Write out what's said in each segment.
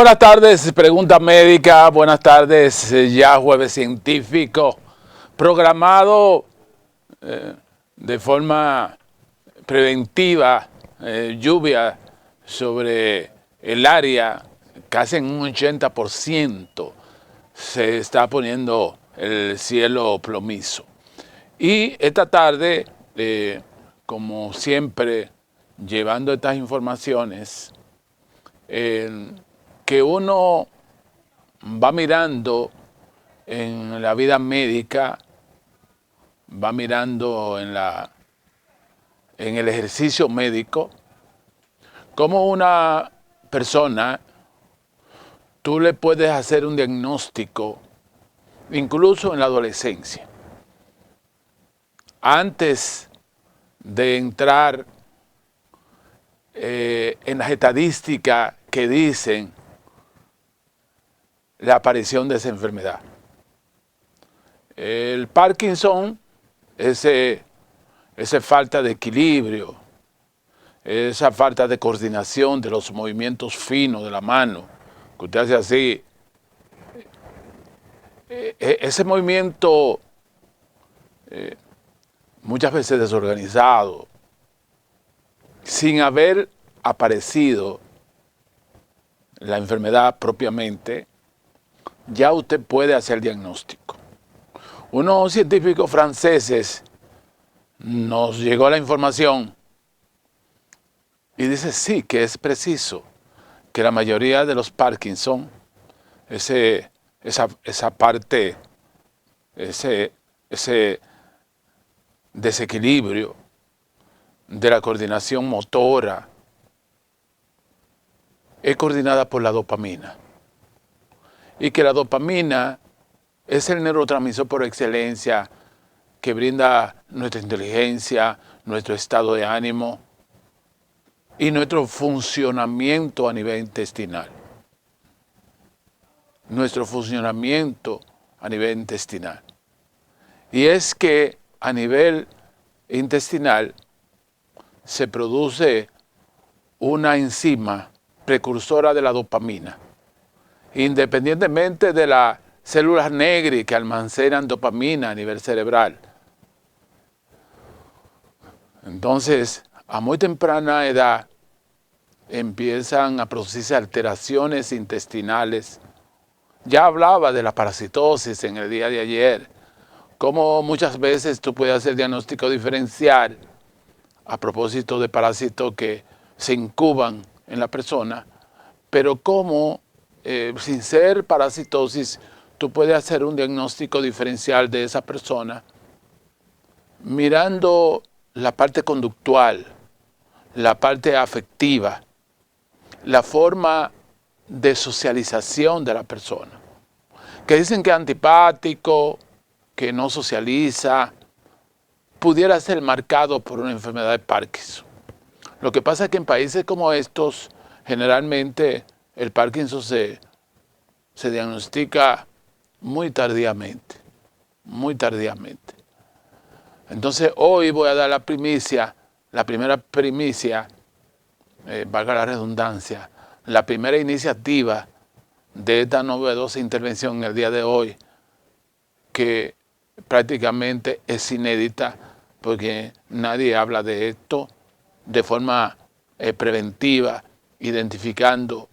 Buenas tardes, pregunta médica. Buenas tardes, ya jueves científico, programado de forma preventiva, lluvia sobre el área, casi en un 80% se está poniendo el cielo plomizo. Y esta tarde, como siempre, llevando estas informaciones, que uno va mirando en la vida médica, va mirando en el ejercicio médico, como una persona, tú le puedes hacer un diagnóstico, incluso en la adolescencia. Antes de entrar en las estadísticas que dicen la aparición de esa enfermedad. El Parkinson, esa falta de equilibrio, esa falta de coordinación de los movimientos finos de la mano, que usted hace así, ese movimiento muchas veces desorganizado, sin haber aparecido la enfermedad propiamente, ya usted puede hacer diagnóstico. Unos científicos franceses nos llegó la información y dice sí, que es preciso que la mayoría de los Parkinson, esa parte, ese desequilibrio de la coordinación motora, es coordinada por la dopamina. Y que la dopamina es el neurotransmisor por excelencia que brinda nuestra inteligencia, nuestro estado de ánimo y nuestro funcionamiento a nivel intestinal. Nuestro funcionamiento a nivel intestinal. Y es que a nivel intestinal se produce una enzima precursora de la dopamina, independientemente de las células negras que almacenan dopamina a nivel cerebral. Entonces, a muy temprana edad, empiezan a producirse alteraciones intestinales. Ya hablaba de la parasitosis en el día de ayer, cómo muchas veces tú puedes hacer diagnóstico diferencial a propósito de parásitos que se incuban en la persona, pero cómo sin ser parasitosis, tú puedes hacer un diagnóstico diferencial de esa persona mirando la parte conductual, la parte afectiva, la forma de socialización de la persona. Que dicen que es antipático, que no socializa, pudiera ser marcado por una enfermedad de Parkinson. Lo que pasa es que en países como estos, generalmente el Parkinson se diagnostica muy tardíamente, muy tardíamente. Entonces hoy voy a dar la primicia, la primera primicia, valga la redundancia, la primera iniciativa de esta novedosa intervención en el día de hoy, que prácticamente es inédita porque nadie habla de esto de forma preventiva, identificando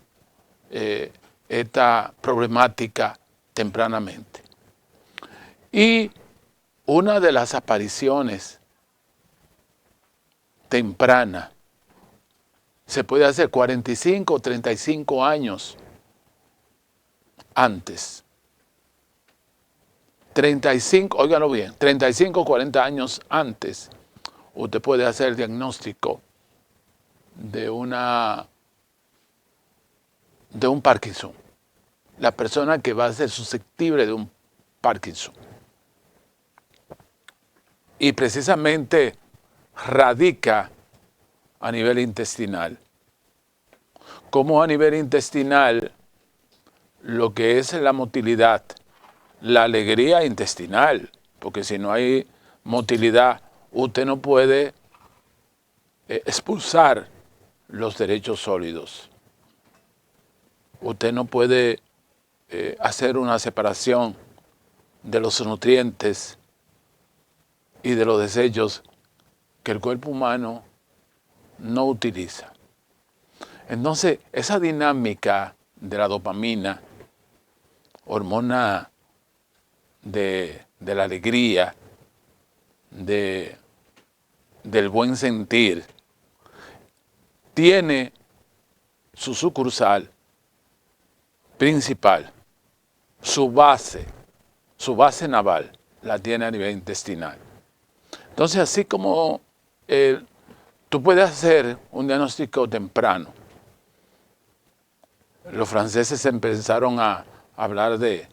esta problemática tempranamente. Y una de las apariciones tempranas se puede hacer 45 o 35 años antes. 35, óiganlo bien, 35 o 40 años antes, usted puede hacer el diagnóstico de un Parkinson. La persona que va a ser susceptible de un Parkinson. Y precisamente radica a nivel intestinal. Como a nivel intestinal, lo que es la motilidad, la alegría intestinal, porque si no hay motilidad, usted no puede expulsar los derechos sólidos. usted no puede hacer una separación de los nutrientes y de los desechos que el cuerpo humano no utiliza. Entonces, esa dinámica de la dopamina, hormona de la alegría, del buen sentir, tiene su sucursal principal, su base naval, la tiene a nivel intestinal. Entonces, así como tú puedes hacer un diagnóstico temprano, los franceses empezaron a hablar de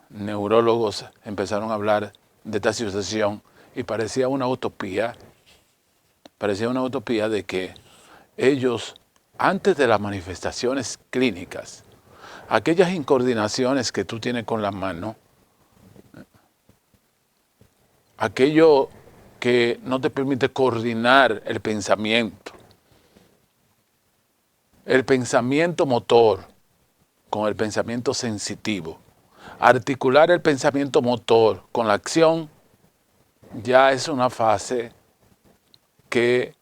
neurólogos, empezaron a hablar de esta situación y parecía una utopía de que ellos, antes de las manifestaciones clínicas, aquellas incoordinaciones que tú tienes con la mano, aquello que no te permite coordinar el pensamiento motor con el pensamiento sensitivo, articular el pensamiento motor con la acción, ya es una fase que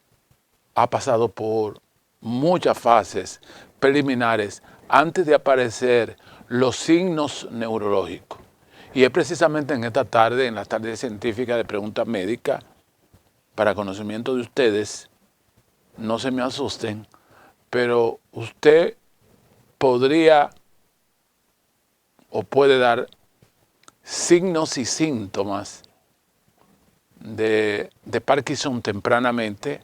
ha pasado por muchas fases preliminares antes de aparecer los signos neurológicos. Y es precisamente en esta tarde, en la tarde científica de preguntas médicas, para conocimiento de ustedes, no se me asusten, pero usted podría o puede dar signos y síntomas de Parkinson tempranamente,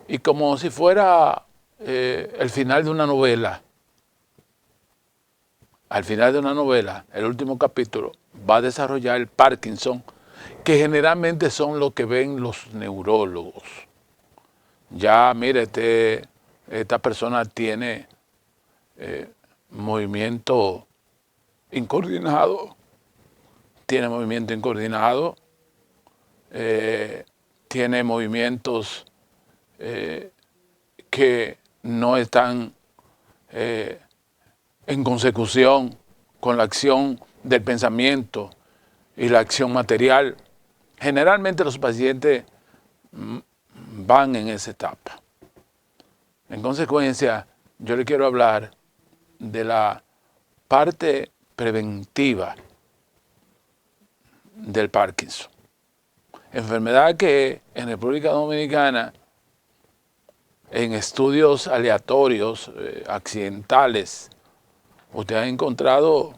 y como si fuera el final de una novela. Al final de una novela, el último capítulo, va a desarrollar el Parkinson, que generalmente son lo que ven los neurólogos. Ya, mire, esta persona tiene movimiento incoordinado, tiene movimientos que no están en consecución con la acción del pensamiento y la acción material. Generalmente los pacientes van en esa etapa. En consecuencia, yo le quiero hablar de la parte preventiva del Parkinson. Enfermedad que en República Dominicana, en estudios aleatorios, accidentales, usted ha encontrado,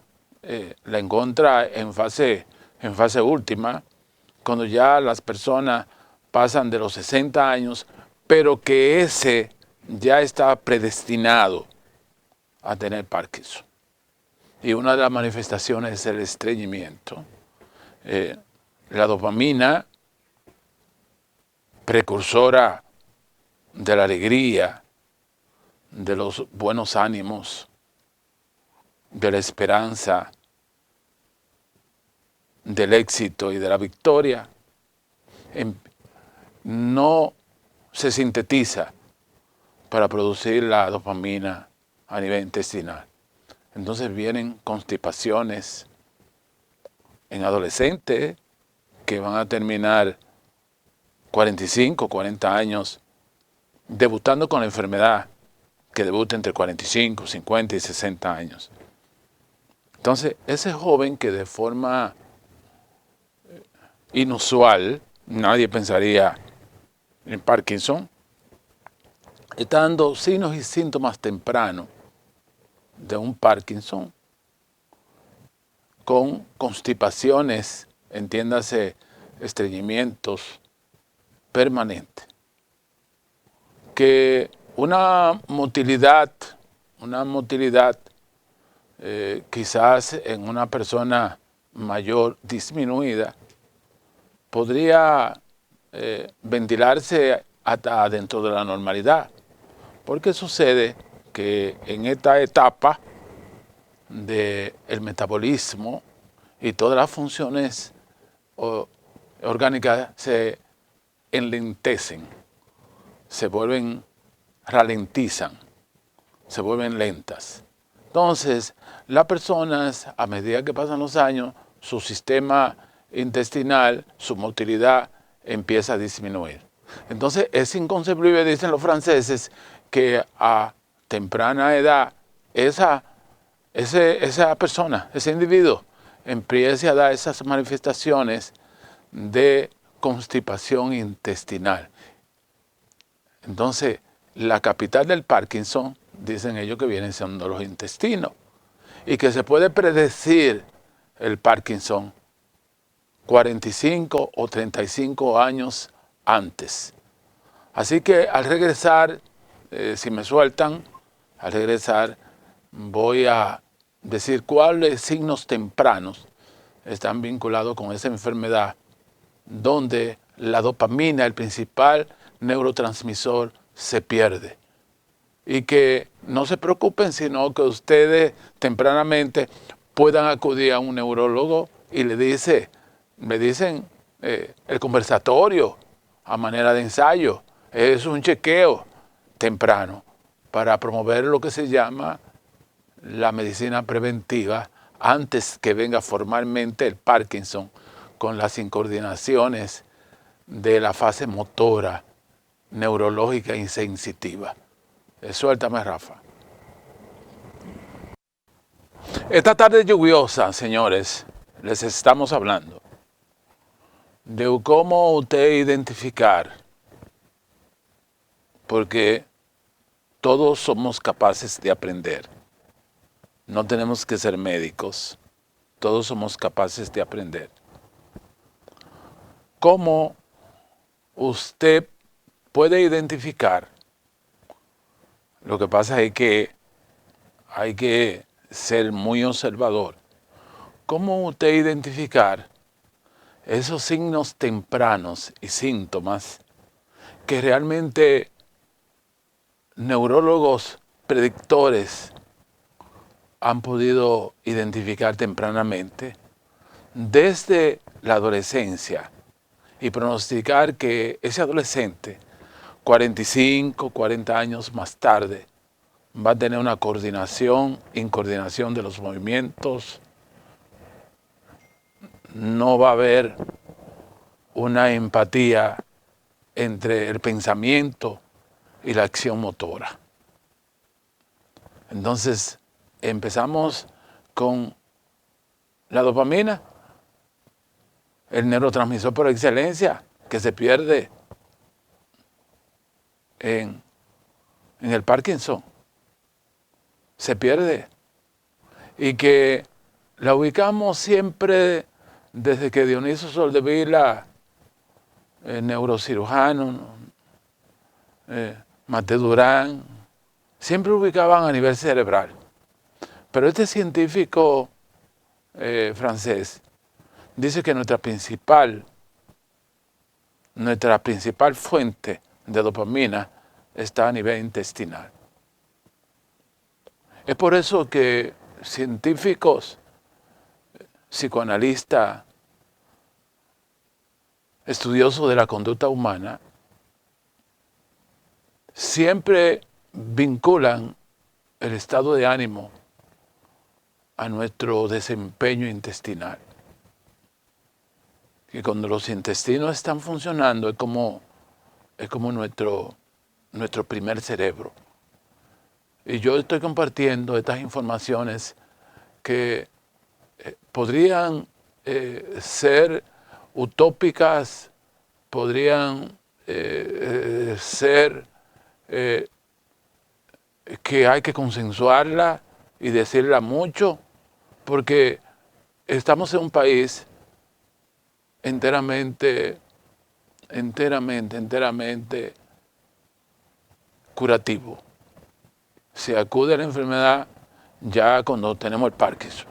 la encuentra en fase última, cuando ya las personas pasan de los 60 años, pero que ese ya está predestinado a tener Parkinson. Y una de las manifestaciones es el estreñimiento. La dopamina, precursora de la alegría, de los buenos ánimos, de la esperanza, del éxito y de la victoria, no se sintetiza para producir la dopamina a nivel intestinal. Entonces vienen constipaciones en adolescentes que van a terminar 45, 40 años debutando con la enfermedad, que debuta entre 45, 50 y 60 años. Entonces, ese joven que de forma inusual, nadie pensaría en Parkinson, está dando signos y síntomas tempranos de un Parkinson, con constipaciones, entiéndase, estreñimientos permanentes, que una motilidad quizás en una persona mayor disminuida podría ventilarse hasta dentro de la normalidad, porque sucede que en esta etapa del metabolismo y todas las funciones orgánicas se enlentecen, se ralentizan, se vuelven lentas. Entonces, las personas, a medida que pasan los años, su sistema intestinal, su motilidad empieza a disminuir. Entonces, es inconcebible, dicen los franceses, que a temprana edad esa persona, ese individuo, empiece a dar esas manifestaciones de constipación intestinal. Entonces, la capital del Parkinson, dicen ellos que vienen siendo los intestinos, y que se puede predecir el Parkinson 45 o 35 años antes. Así que al regresar, si me sueltan, al regresar voy a decir cuáles signos tempranos están vinculados con esa enfermedad, donde la dopamina, el principal neurotransmisor, se pierde. Y que no se preocupen, sino que ustedes tempranamente puedan acudir a un neurólogo y le dicen el conversatorio a manera de ensayo. Es un chequeo temprano para promover lo que se llama la medicina preventiva antes que venga formalmente el Parkinson con las incoordinaciones de la fase motora, neurológica y sensitiva. Suéltame, Rafa. Esta tarde lluviosa, señores, les estamos hablando de cómo usted identificar, porque todos somos capaces de aprender. No tenemos que ser médicos, todos somos capaces de aprender. ¿Cómo usted puede identificar? Lo que pasa es que hay que ser muy observador. ¿Cómo usted identificar esos signos tempranos y síntomas que realmente neurólogos predictores han podido identificar tempranamente desde la adolescencia y pronosticar que ese adolescente, 45, 40 años más tarde, va a tener una incoordinación de los movimientos, no va a haber una empatía entre el pensamiento y la acción motora. Entonces, empezamos con la dopamina, el neurotransmisor por excelencia, que se pierde en el Parkinson. Se pierde. Y que la ubicamos siempre desde que Dionisio Soldevila, el neurocirujano, Mate Durán, siempre ubicaban a nivel cerebral. Pero este científico francés dice que nuestra principal fuente de dopamina está a nivel intestinal. Es por eso que científicos, psicoanalistas, estudiosos de la conducta humana, siempre vinculan el estado de ánimo a nuestro desempeño intestinal. Que cuando los intestinos están funcionando es como nuestro primer cerebro. Y yo estoy compartiendo estas informaciones que podrían ser utópicas, podrían ser que hay que consensuarla y decirla mucho, porque estamos en un país enteramente curativo. Se acude a la enfermedad ya cuando tenemos el Parkinson.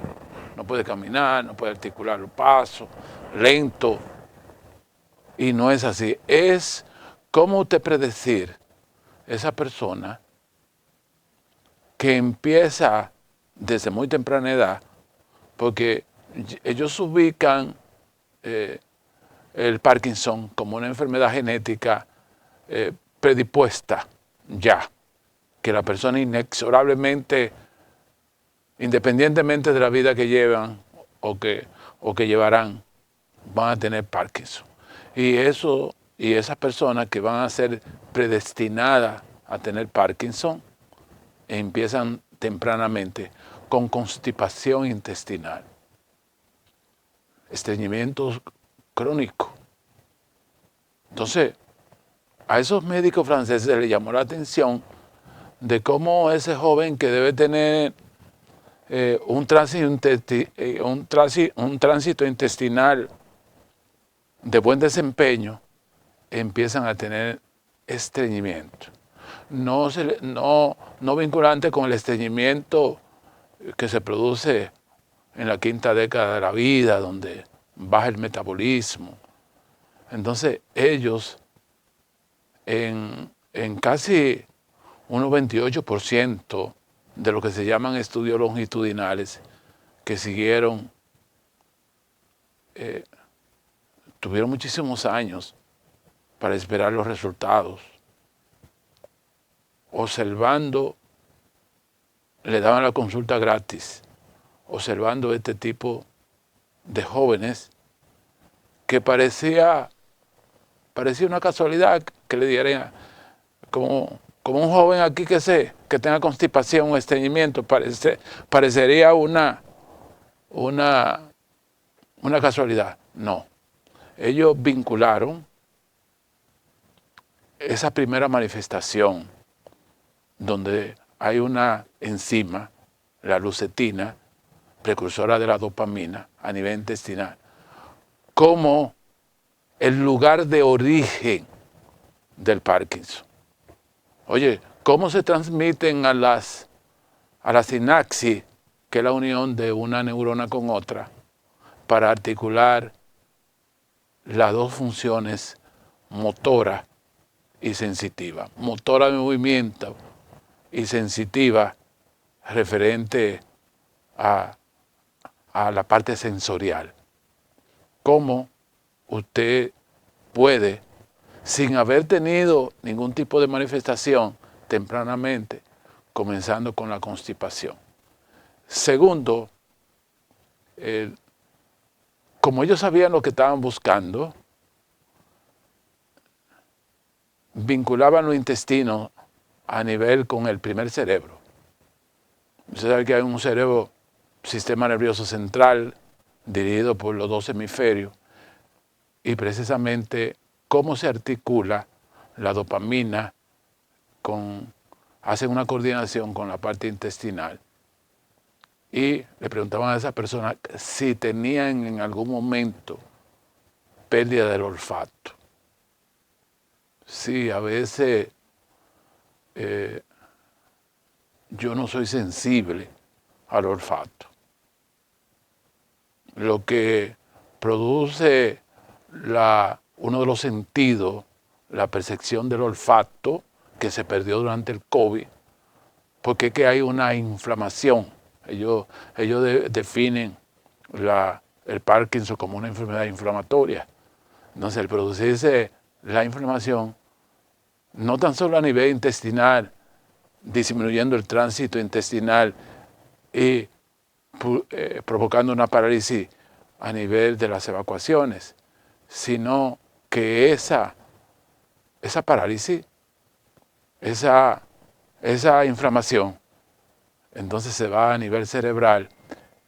No puede caminar, no puede articular los pasos, lento. Y no es así. Es cómo usted predecir esa persona que empieza desde muy temprana edad, porque ellos ubican el Parkinson como una enfermedad genética predispuesta ya. que la persona inexorablemente, independientemente de la vida que llevan o que llevarán, van a tener Parkinson. Y esas personas que van a ser predestinadas a tener Parkinson empiezan tempranamente con constipación intestinal, estreñimiento crónico. Entonces, a esos médicos franceses les llamó la atención de cómo ese joven que debe tener un tránsito intestinal de buen desempeño, empiezan a tener estreñimiento. No vinculante con el estreñimiento que se produce en la quinta década de la vida, donde baja el metabolismo. Entonces ellos, en casi un 98% de lo que se llaman estudios longitudinales que siguieron, tuvieron muchísimos años para esperar los resultados. Observando, le daban la consulta gratis, observando este tipo de jóvenes que parecía una casualidad que le dieran como un joven aquí que tenga constipación o estreñimiento, parecería una casualidad. No, ellos vincularon esa primera manifestación donde hay una enzima, la luteína, precursora de la dopamina a nivel intestinal, como el lugar de origen del Parkinson. Oye, ¿cómo se transmiten a la sinapsis, que es la unión de una neurona con otra, para articular las dos funciones motora y sensitiva? Motora de movimiento y sensitiva referente a la parte sensorial. ¿Cómo usted puede, sin haber tenido ningún tipo de manifestación tempranamente, comenzando con la constipación? Segundo, como ellos sabían lo que estaban buscando, vinculaban los intestinos a nivel con el primer cerebro. Usted sabe que hay un cerebro, sistema nervioso central, dirigido por los dos hemisferios, y precisamente cómo se articula la dopamina, hacen una coordinación con la parte intestinal. Y le preguntaban a esas personas si tenían en algún momento pérdida del olfato. Sí, a veces yo no soy sensible al olfato. Lo que produce uno de los sentidos, la percepción del olfato, que se perdió durante el COVID, porque es que hay una inflamación. Ellos definen el Parkinson como una enfermedad inflamatoria. Entonces, al producirse la inflamación, no tan solo a nivel intestinal, disminuyendo el tránsito intestinal y provocando una parálisis a nivel de las evacuaciones, sino que esa parálisis, esa inflamación, entonces se va a nivel cerebral.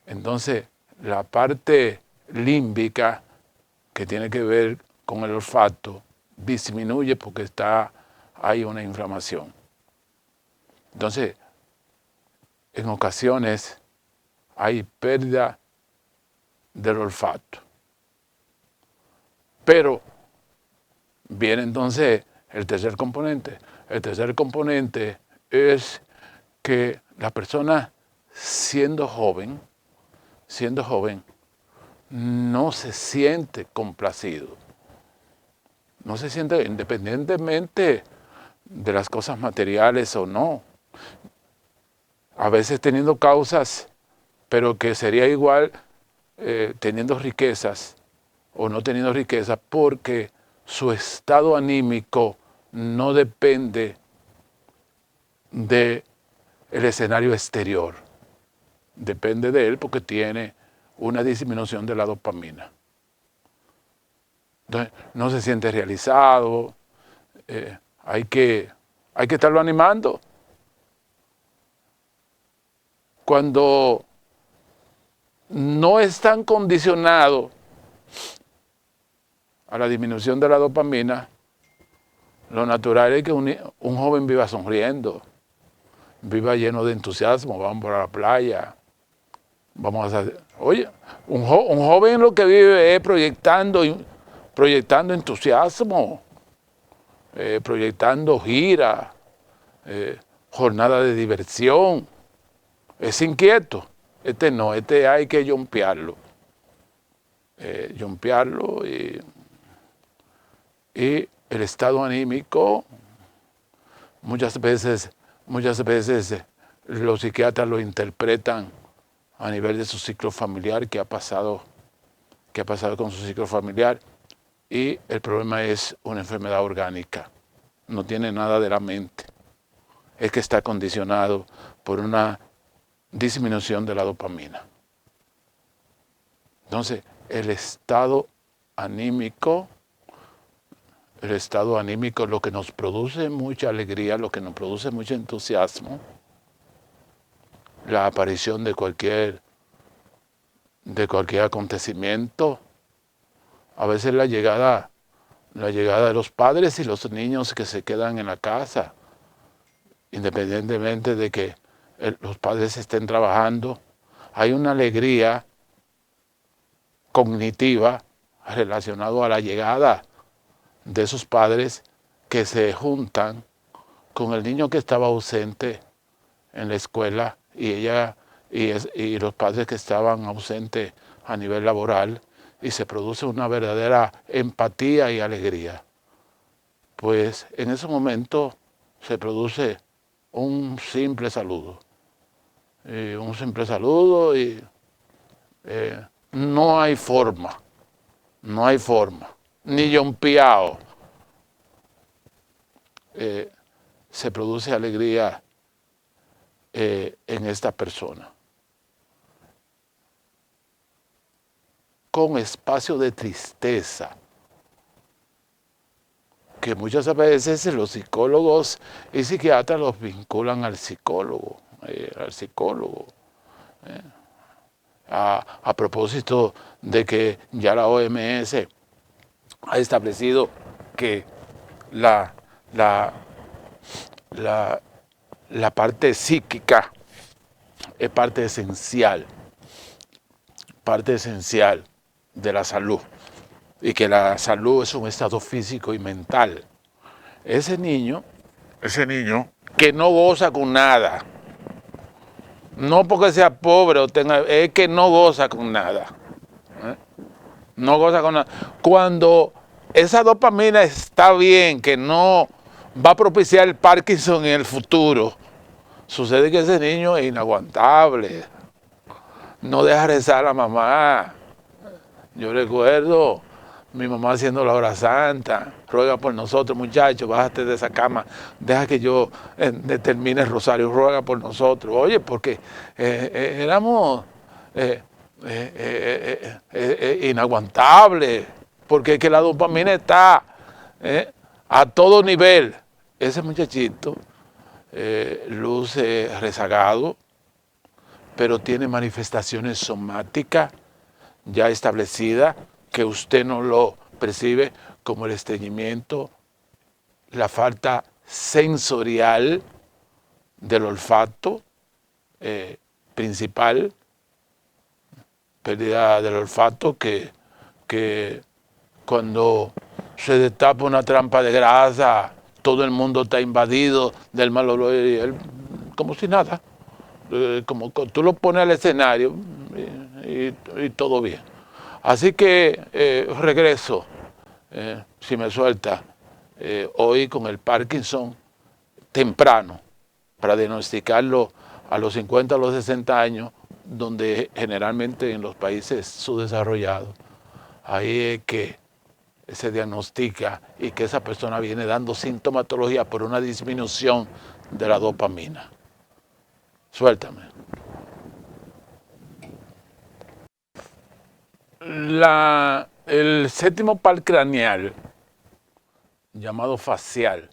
Entonces la parte límbica, que tiene que ver con el olfato, disminuye porque hay una inflamación. Entonces, en ocasiones hay pérdida del olfato. Pero viene entonces el tercer componente. El tercer componente es que la persona, siendo joven, no se siente complacido. No se siente, independientemente de las cosas materiales o no. A veces teniendo causas, pero que sería igual teniendo riquezas o no teniendo riquezas, porque su estado anímico no depende del escenario exterior. Depende de él porque tiene una disminución de la dopamina. Entonces, no se siente realizado, hay que estarlo animando. Cuando no están condicionados a la disminución de la dopamina, lo natural es que un joven viva sonriendo, viva lleno de entusiasmo, vamos para la playa, vamos a hacer... Oye, un joven lo que vive es proyectando entusiasmo, proyectando gira, jornada de diversión. Es inquieto. Este no, este hay que jumpearlo. Y el estado anímico, muchas veces los psiquiatras lo interpretan a nivel de su ciclo familiar, qué ha pasado con su ciclo familiar, y el problema es una enfermedad orgánica, no tiene nada de la mente, es que está condicionado por una disminución de la dopamina. Entonces, el estado anímico, lo que nos produce mucha alegría, lo que nos produce mucho entusiasmo, la aparición de cualquier acontecimiento, a veces la llegada de los padres y los niños que se quedan en la casa, independientemente de que los padres estén trabajando, hay una alegría cognitiva relacionada a la llegada de esos padres que se juntan con el niño que estaba ausente en la escuela y los padres que estaban ausentes a nivel laboral, y se produce una verdadera empatía y alegría. Pues en ese momento se produce un simple saludo. Y no hay forma, ni jompeado. Se produce alegría en esta persona. Con espacio de tristeza, que muchas veces los psicólogos y psiquiatras los vinculan al psicólogo. A propósito de que ya la OMS ha establecido que la parte psíquica es parte esencial de la salud, y que la salud es un estado físico y mental. Ese niño que no goza con nada, no porque sea pobre o tenga, es que no goza con nada. No goza con nada. Cuando esa dopamina está bien, que no va a propiciar el Parkinson en el futuro, sucede que ese niño es inaguantable. No deja rezar a la mamá. Yo recuerdo mi mamá haciendo la hora santa, ruega por nosotros, muchachos, bájate de esa cama, deja que yo termine el rosario, ruega por nosotros. Oye, porque éramos inaguantables, porque es que la dopamina está a todo nivel. Ese muchachito luce rezagado, pero tiene manifestaciones somáticas ya establecidas que usted no lo percibe, como el estreñimiento, la falta sensorial del olfato principal, pérdida del olfato, que cuando se destapa una trampa de grasa, todo el mundo está invadido del mal olor, y él, como si nada. Como tú lo pones al escenario y todo bien. Así que regreso, si me suelta, hoy con el Parkinson temprano, para diagnosticarlo a los 50 o los 60 años, donde generalmente en los países subdesarrollados, ahí es que se diagnostica y que esa persona viene dando sintomatología por una disminución de la dopamina. Suéltame. El séptimo par craneal, llamado facial,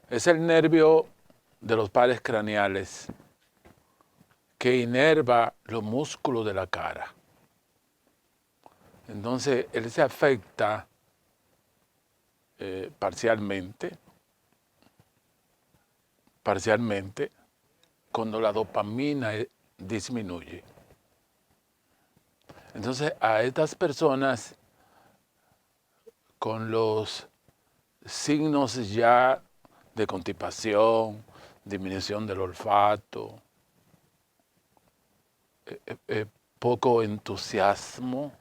es el nervio de los pares craneales que inerva los músculos de la cara. Entonces, él se afecta parcialmente cuando la dopamina disminuye. Entonces, a estas personas con los signos ya de constipación, disminución del olfato, poco entusiasmo,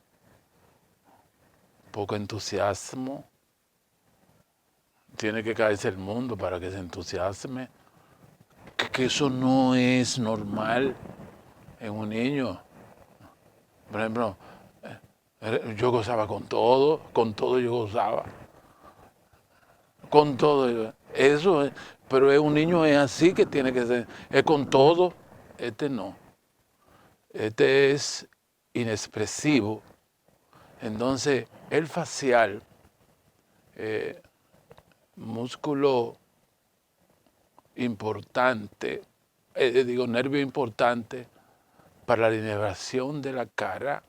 tiene que caerse el mundo para que se entusiasme, que eso no es normal en un niño. Por ejemplo, yo gozaba con todo yo gozaba, con todo, eso, pero es un niño es así que tiene que ser, es con todo, este no, este es inexpresivo. Entonces, el facial, músculo importante, nervio importante para la inervación de la cara,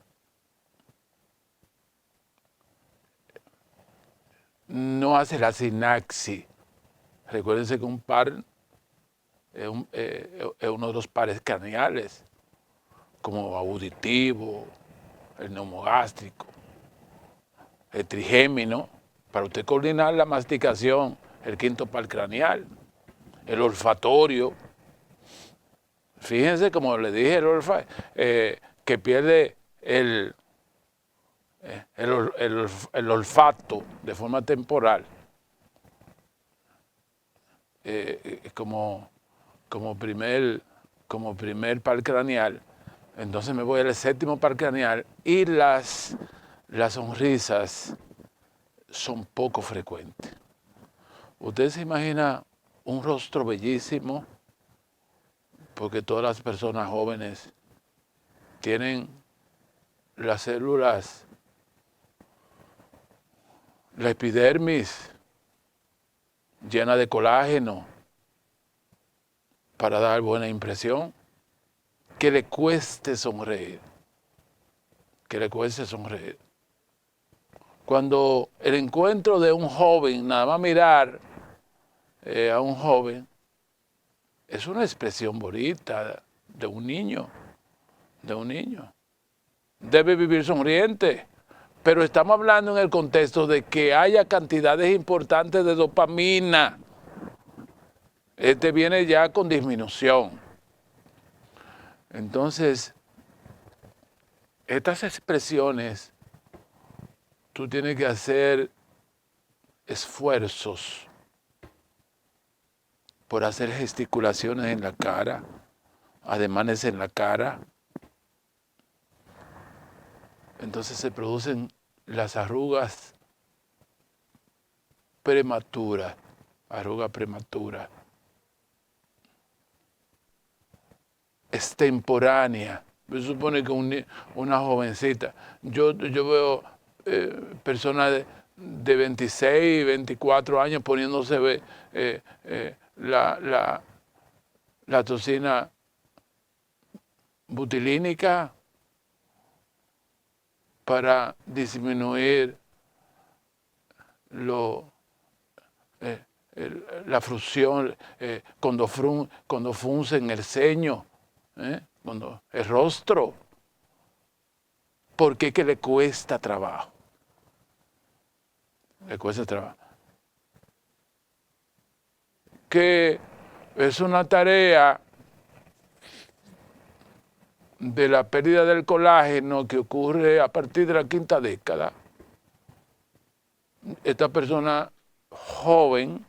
no hace la sinapsis. Recuérdense que un par es uno de los pares craneales, como auditivo, el neumogástrico, el trigémino, para usted coordinar la masticación, el quinto par craneal, el olfatorio. Fíjense, como le dije, que pierde el olfato de forma temporal, como primer par craneal. Entonces me voy al séptimo par craneal y las sonrisas son poco frecuentes. Usted se imagina un rostro bellísimo, porque todas las personas jóvenes tienen las células, la epidermis llena de colágeno para dar buena impresión, que le cueste sonreír, Cuando el encuentro de un joven, nada más mirar a un joven, es una expresión bonita de un niño. Debe vivir sonriente, pero estamos hablando en el contexto de que haya cantidades importantes de dopamina. Este viene ya con disminución. Entonces, estas expresiones, tú tienes que hacer esfuerzos por hacer gesticulaciones en la cara, ademanes en la cara. Entonces se producen las arrugas prematuras, extemporánea. Se supone que una jovencita, yo veo personas de 26, 24 años poniéndose la toxina butilínica para disminuir la frucción, cuando fruncen el ceño, cuando el rostro, porque es que le cuesta trabajo. Que es una tarea de la pérdida del colágeno que ocurre a partir de la quinta década. Esta persona joven,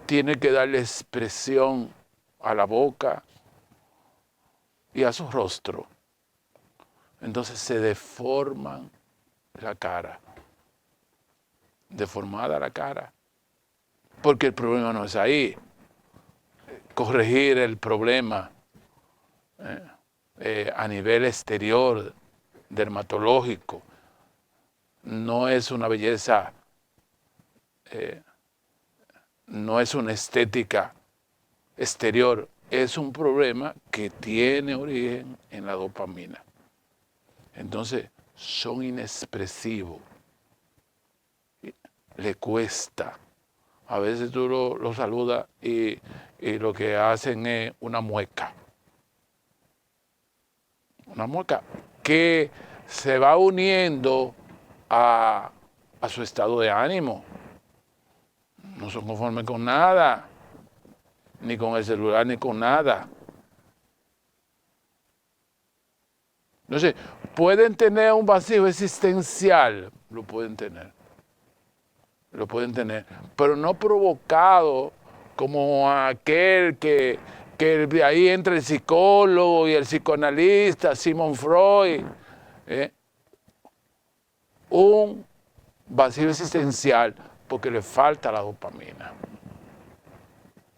tiene que darle expresión a la boca y a su rostro. Entonces se deforman la cara, deformada la cara, porque el problema no es ahí. Corregir el problema a nivel exterior, dermatológico, no es una belleza, no es una estética exterior, es un problema que tiene origen en la dopamina. Entonces, son inexpresivos, le cuesta. A veces tú lo saludas y lo que hacen es una mueca. Una mueca que se va uniendo a su estado de ánimo. No son conformes con nada, ni con el celular, ni con nada. Entonces, pueden tener un vacío existencial, lo pueden tener, pero no provocado como aquel que de ahí entra el psicólogo y el psicoanalista, Sigmund Freud, un vacío existencial porque le falta la dopamina.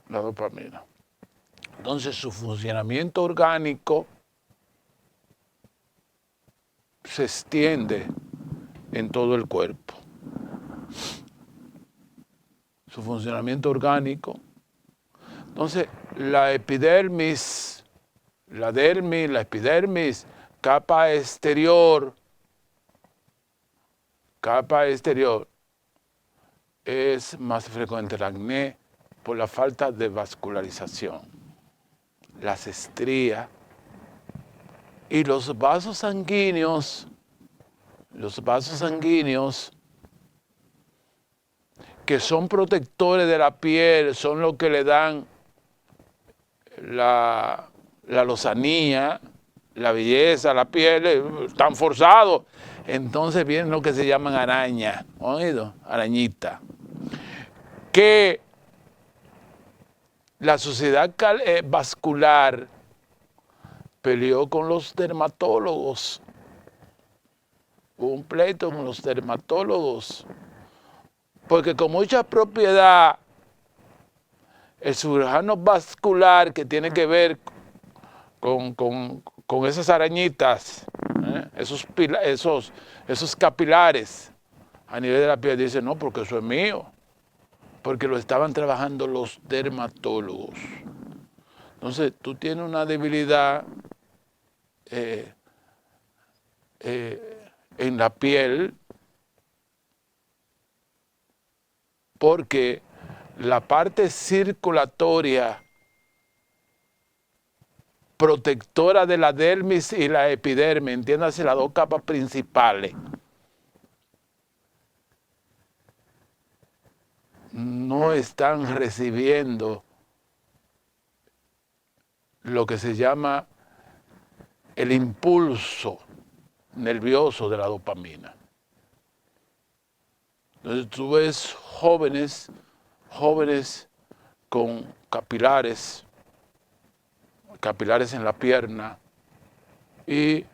La dopamina. Entonces su funcionamiento orgánico se extiende en todo el cuerpo. Su funcionamiento orgánico. Entonces, la epidermis, la dermis, la epidermis, capa exterior, es más frecuente el acné por la falta de vascularización. Las estrías y los vasos sanguíneos, que son protectores de la piel, son los que le dan la lozanía, la belleza a la piel, están forzados. Entonces vienen lo que se llaman arañas, ¿oído? Arañita. Que la sociedad vascular peleó con los dermatólogos. Hubo un pleito con los dermatólogos. Porque con mucha propiedad, el cirujano vascular que tiene que ver con esas arañitas, esos capilares a nivel de la piel, dice, no, porque eso es mío. Porque lo estaban trabajando los dermatólogos. Entonces, tú tienes una debilidad en la piel porque la parte circulatoria protectora de la dermis y la epidermis, entiéndase las dos capas principales, no están recibiendo lo que se llama el impulso nervioso de la dopamina. Entonces tú ves jóvenes con capilares en la pierna y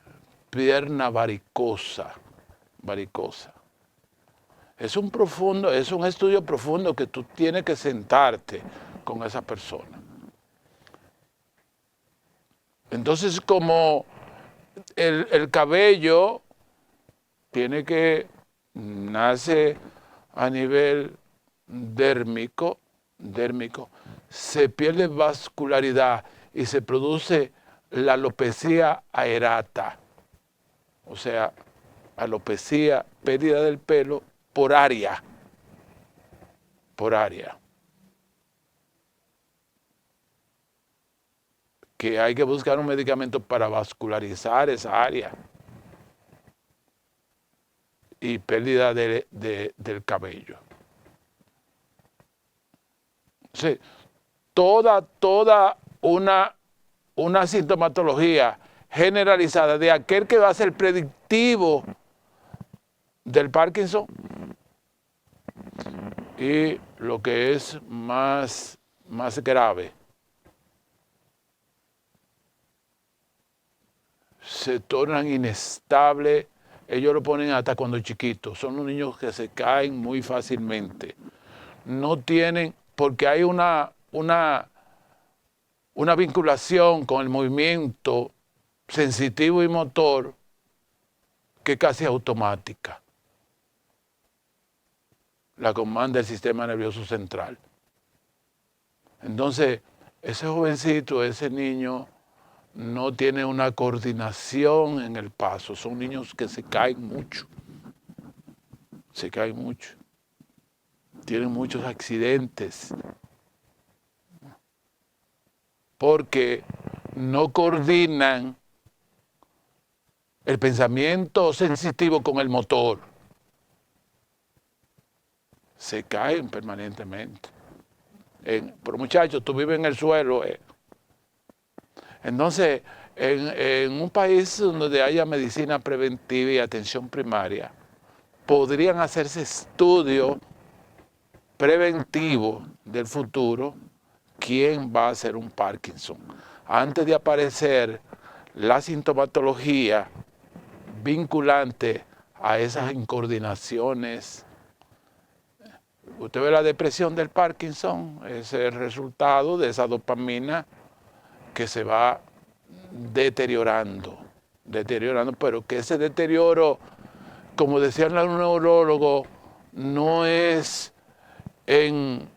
pierna varicosa. Es un estudio profundo que tú tienes que sentarte con esa persona. Entonces, como el cabello nace a nivel dérmico, se pierde vascularidad y se produce la alopecia aerata, o sea, alopecia, pérdida del pelo por área. Que hay que buscar un medicamento para vascularizar esa área y pérdida del cabello. Sí, toda una sintomatología generalizada de aquel que va a ser predictivo del Parkinson y lo que es más grave, se tornan inestables ellos lo ponen hasta cuando chiquitos. Son los niños que se caen muy fácilmente. No tienen, porque hay una vinculación con el movimiento sensitivo y motor que es casi automática. La comanda del sistema nervioso central. Entonces, ese jovencito, ese niño, no tiene una coordinación en el paso. Son niños que se caen mucho. Se caen mucho. Tienen muchos accidentes. Porque no coordinan el pensamiento sensitivo con el motor. Se caen permanentemente. Pero muchachos, tú vives en el suelo. Entonces, en un país donde haya medicina preventiva y atención primaria, podrían hacerse estudios preventivos del futuro. ¿Quién va a ser un Parkinson? Antes de aparecer la sintomatología vinculante a esas incoordinaciones. Usted ve la depresión del Parkinson, es el resultado de esa dopamina que se va deteriorando, pero que ese deterioro, como decían los neurólogos, no es en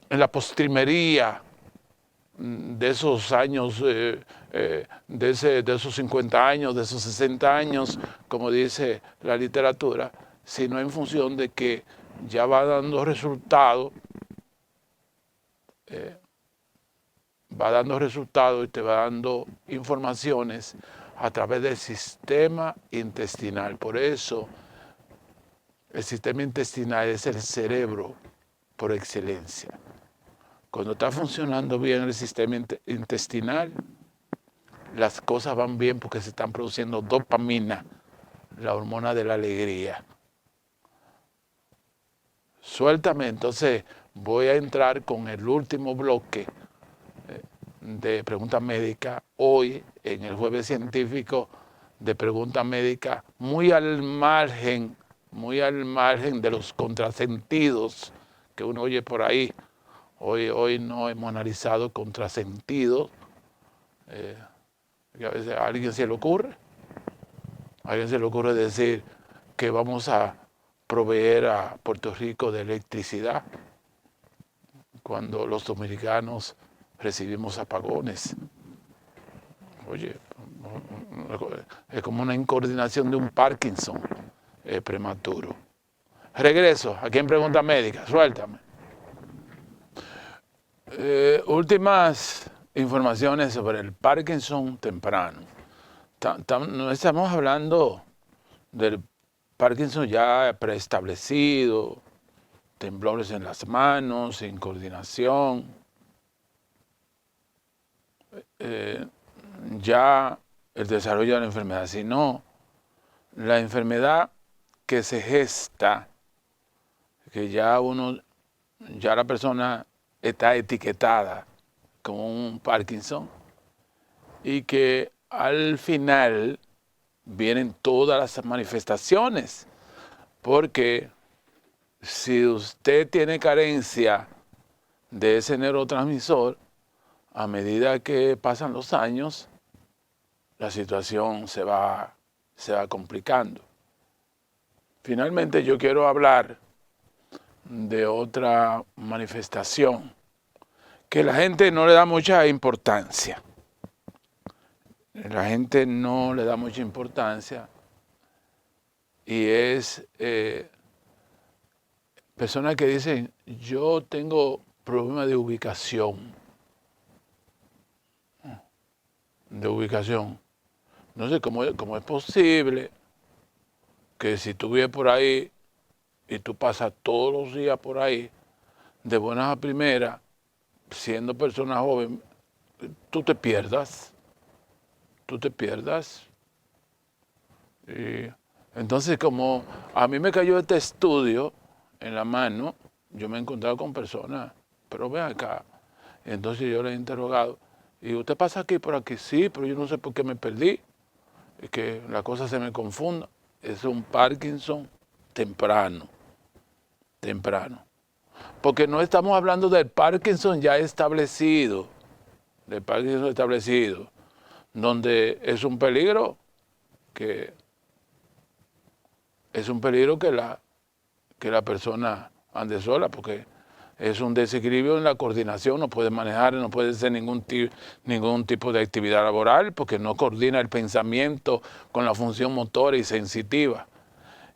la postrimería de esos años, de esos 50 años, de esos 60 años, como dice la literatura, sino en función de que ya va dando resultados, y te va dando informaciones a través del sistema intestinal. Por eso, el sistema intestinal es el cerebro por excelencia. Cuando está funcionando bien el sistema intestinal, las cosas van bien porque se están produciendo dopamina, la hormona de la alegría. Suéltame, entonces voy a entrar con el último bloque de preguntas médicas hoy en el Jueves Científico de preguntas médicas, muy al margen de los contrasentidos que uno oye por ahí. Hoy no hemos analizado contrasentidos. Que a veces a alguien se le ocurre decir que vamos a proveer a Puerto Rico de electricidad cuando los dominicanos recibimos apagones. Oye, es como una incoordinación de un Parkinson prematuro. Regreso, aquí en Pregunta Médica, suéltame. Últimas informaciones sobre el Parkinson temprano. No estamos hablando del Parkinson ya preestablecido, temblores en las manos, incoordinación, ya el desarrollo de la enfermedad, sino la enfermedad que se gesta, que ya la persona está etiquetada como un Parkinson y que al final vienen todas las manifestaciones, porque si usted tiene carencia de ese neurotransmisor, a medida que pasan los años, la situación se va complicando. Finalmente, yo quiero hablar de otra manifestación que la gente no le da mucha importancia. La gente no le da mucha importancia y es personas que dicen, yo tengo problemas de ubicación. No sé cómo es posible que si tú vives por ahí y tú pasas todos los días por ahí, de buenas a primeras, siendo persona joven, tú te pierdas. Y entonces, como a mí me cayó este estudio en la mano, yo me he encontrado con personas, pero ven acá. Entonces yo le he interrogado, ¿y usted pasa aquí por aquí? Sí, pero yo no sé por qué me perdí. Es que la cosa se me confunda. es un Parkinson temprano. Porque no estamos hablando del Parkinson ya establecido, donde es un peligro que la persona ande sola, porque es un desequilibrio en la coordinación, no puede manejar, no puede hacer ningún tipo de actividad laboral, porque no coordina el pensamiento con la función motora y sensitiva.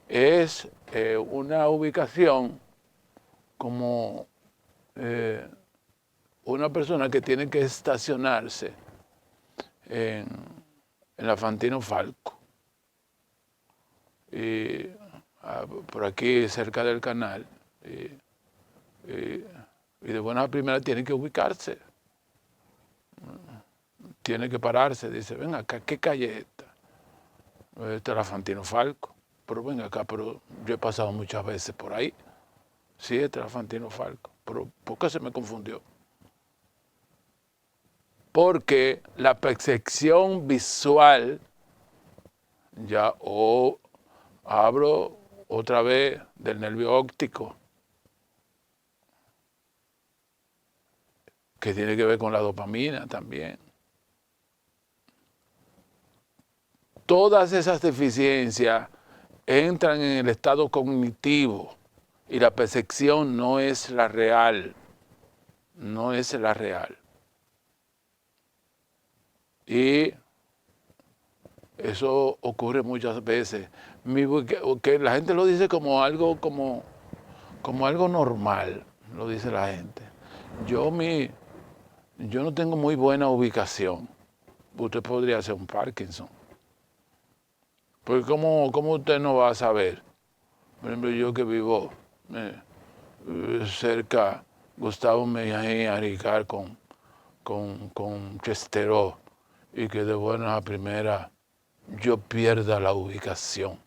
Es una ubicación como una persona que tiene que estacionarse en la Fantino Falco. Y por aquí cerca del canal. Y de buena a primera tiene que ubicarse. Tiene que pararse. Dice, ven acá, ¿qué calle es esta? Esta es la Fantino Falco. Pero ven acá, pero yo he pasado muchas veces por ahí. Sí, esta es la Fantino Falco. Pero ¿por qué se me confundió? Porque la percepción visual, ya hablo otra vez del nervio óptico, que tiene que ver con la dopamina también. Todas esas deficiencias entran en el estado cognitivo y la percepción no es la real. No es la real. Y eso ocurre muchas veces. Que la gente lo dice como algo normal, lo dice la gente. Yo no tengo muy buena ubicación. Usted podría ser un Parkinson. Porque ¿cómo usted no va a saber? Por ejemplo, yo que vivo cerca Gustavo Mejía Aricar con Chesteró, y que de buena a primera yo pierda la ubicación.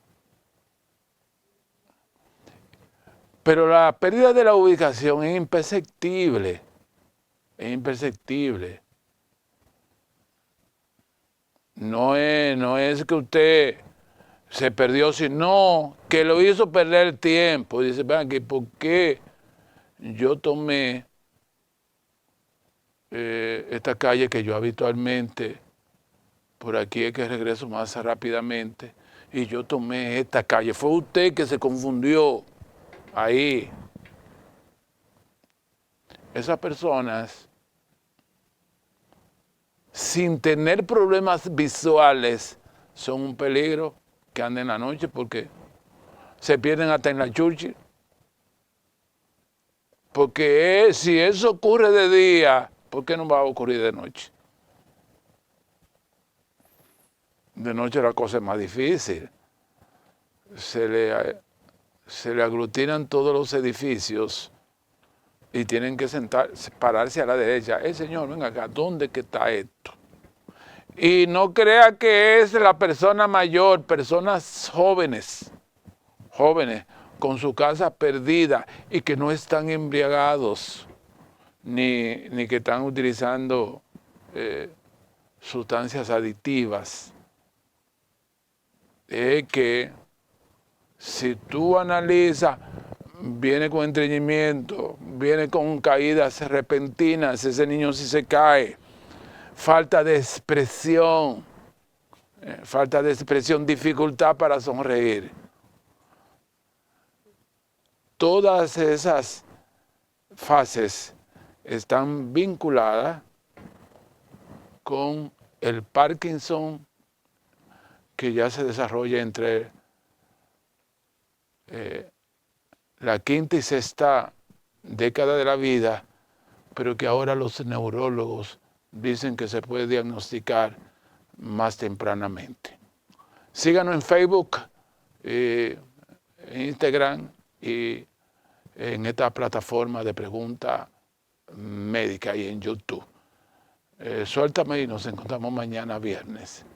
Pero la pérdida de la ubicación es imperceptible. Es imperceptible. No es que usted se perdió, sino que lo hizo perder el tiempo. Dice, vean, ¿por qué yo tomé esta calle que yo habitualmente, por aquí es que regreso más rápidamente, y yo tomé esta calle? Fue usted que se confundió ahí. Esas personas, sin tener problemas visuales, son un peligro que andan en la noche, porque se pierden hasta en la Churchill. Porque si eso ocurre de día, ¿por qué no va a ocurrir de noche? De noche la cosa es más difícil. Se le aglutinan todos los edificios y tienen que pararse a la derecha. Señor, venga acá, ¿dónde que está esto? Y no crea que es la persona mayor, personas jóvenes, con su casa perdida y que no están embriagados, ni que están utilizando sustancias adictivas. Es que si tú analizas, viene con estreñimiento, viene con caídas repentinas, ese niño sí se cae, falta de expresión, dificultad para sonreír. Todas esas fases están vinculadas con el Parkinson, que ya se desarrolla entre la quinta y sexta década de la vida, pero que ahora los neurólogos dicen que se puede diagnosticar más tempranamente. Síganos en Facebook, en Instagram y en esta plataforma de pregunta médica y en YouTube. Suéltame y nos encontramos mañana viernes.